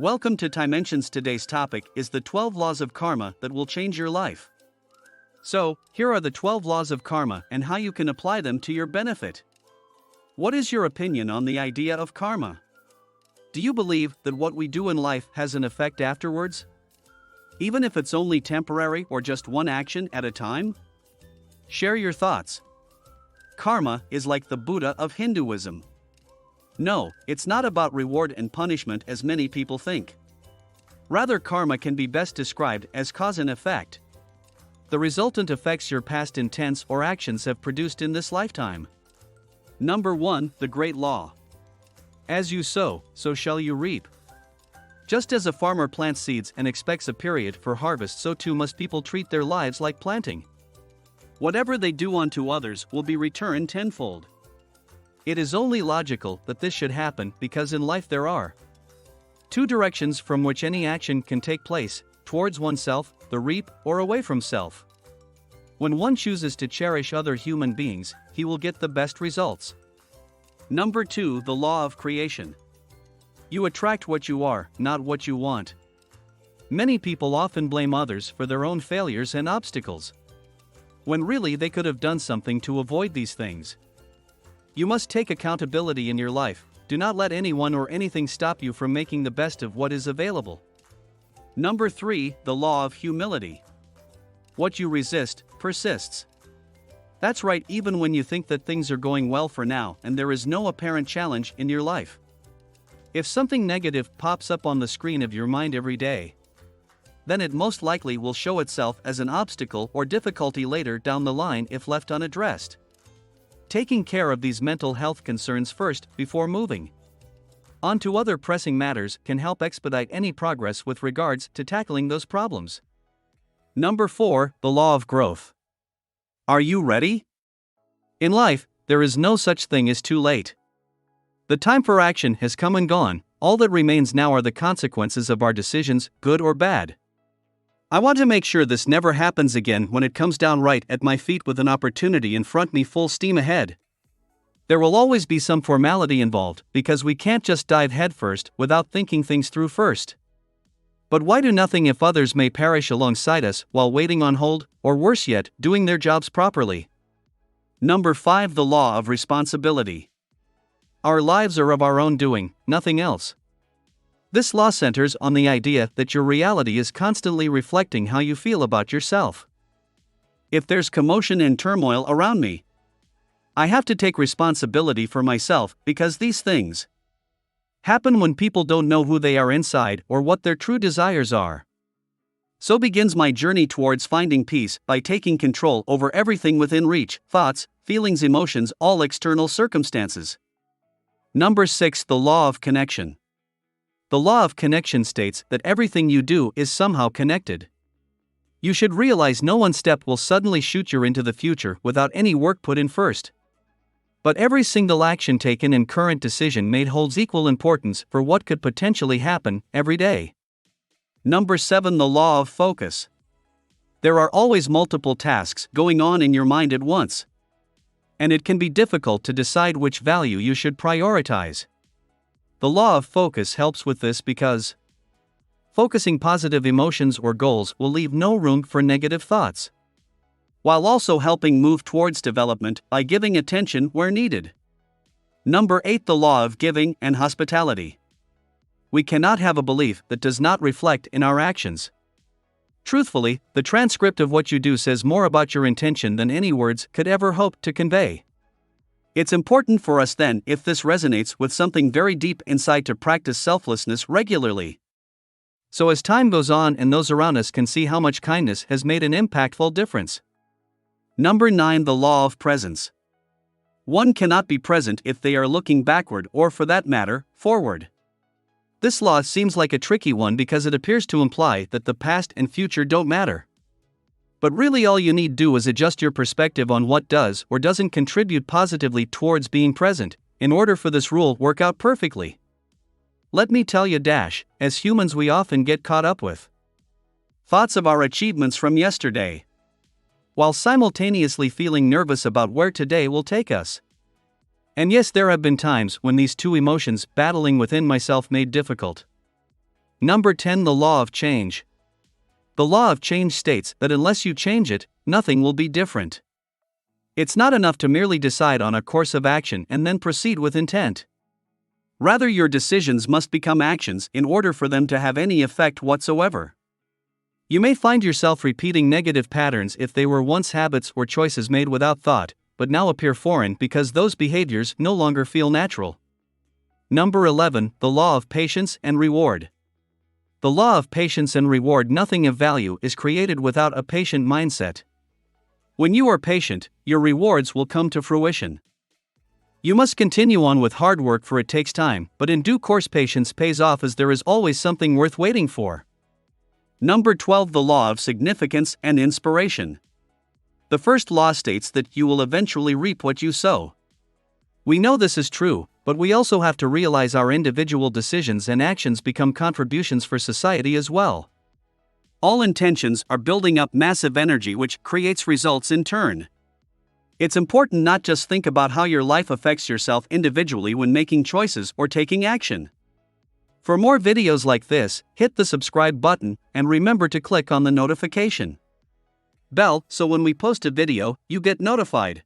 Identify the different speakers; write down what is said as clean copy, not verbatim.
Speaker 1: Welcome to Dimensions. Today's topic is the 12 laws of karma that will change your life. So, here are the 12 laws of karma and how you can apply them to your benefit. What is your opinion on the idea of karma? Do you believe that what we do in life has an effect afterwards? Even if it's only temporary or just one action at a time? Share your thoughts. Karma is like the Buddha of Hinduism. No, it's not about reward and punishment as many people think. Rather, karma can be best described as cause and effect. The resultant effects your past intents or actions have produced in this lifetime. Number 1, the Great Law. As you sow, so shall you reap. Just as a farmer plants seeds and expects a period for harvest, so too must people treat their lives like planting. Whatever they do unto others will be returned tenfold. It is only logical that this should happen because in life there are two directions from which any action can take place: towards oneself, the reap, or away from self. When one chooses to cherish other human beings, he will get the best results. Number 2, the law of creation. You attract what you are, not what you want. Many people often blame others for their own failures and obstacles, when really they could have done something to avoid these things. You must take accountability in your life. Do not let anyone or anything stop you from making the best of what is available. Number 3, the law of humility. What you resist, persists. That's right, even when you think that things are going well for now and there is no apparent challenge in your life. If something negative pops up on the screen of your mind every day, then it most likely will show itself as an obstacle or difficulty later down the line if left unaddressed. Taking care of these mental health concerns first before moving on to other pressing matters can help expedite any progress with regards to tackling those problems. Number 4, the law of growth. Are you ready? In life, there is no such thing as too late. The time for action has come and gone. All that remains now are the consequences of our decisions, good or bad. I want to make sure this never happens again when it comes down right at my feet with an opportunity in front me full steam ahead. There will always be some formality involved because we can't just dive headfirst without thinking things through first. But why do nothing if others may perish alongside us while waiting on hold, or worse yet, doing their jobs properly? Number 5, the law of responsibility. Our lives are of our own doing, nothing else. This law centers on the idea that your reality is constantly reflecting how you feel about yourself. If there's commotion and turmoil around me, I have to take responsibility for myself because these things happen when people don't know who they are inside or what their true desires are. So begins my journey towards finding peace by taking control over everything within reach: thoughts, feelings, emotions, all external circumstances. Number 6, the law of connection. The law of connection states that everything you do is somehow connected. You should realize no one step will suddenly shoot you into the future without any work put in first. But every single action taken and current decision made holds equal importance for what could potentially happen every day. Number 7, the law of focus. There are always multiple tasks going on in your mind at once, and it can be difficult to decide which value you should prioritize. The law of focus helps with this because focusing positive emotions or goals will leave no room for negative thoughts, while also helping move towards development by giving attention where needed. Number 8, the law of giving and hospitality. We cannot have a belief that does not reflect in our actions. Truthfully, the transcript of what you do says more about your intention than any words could ever hope to convey. It's important for us then, if this resonates with something very deep inside, to practice selflessness regularly. So as time goes on and those around us can see how much kindness has made an impactful difference. Number 9, the law of presence. One cannot be present if they are looking backward or, for that matter, forward. This law seems like a tricky one because it appears to imply that the past and future don't matter. But really all you need do is adjust your perspective on what does or doesn't contribute positively towards being present, in order for this rule work out perfectly. Let me tell you, as humans we often get caught up with thoughts of our achievements from yesterday, while simultaneously feeling nervous about where today will take us. And yes, there have been times when these two emotions battling within myself made difficult. Number 10. The law of change. The law of change states that unless you change it, nothing will be different. It's not enough to merely decide on a course of action and then proceed with intent. Rather, your decisions must become actions in order for them to have any effect whatsoever. You may find yourself repeating negative patterns if they were once habits or choices made without thought, but now appear foreign because those behaviors no longer feel natural. Number 11. The law of patience and reward. The law of patience and reward. Nothing of value is created without a patient mindset. When you are patient, your rewards will come to fruition. You must continue on with hard work, for it takes time, but in due course patience pays off, as there is always something worth waiting for. Number 12. The law of significance and inspiration. The first law states that you will eventually reap what you sow. We know this is true, but we also have to realize our individual decisions and actions become contributions for society as well. All intentions are building up massive energy which creates results in turn. It's important not just think about how your life affects yourself individually when making choices or taking action. For more videos like this, hit the subscribe button and remember to click on the notification bell so when we post a video, you get notified.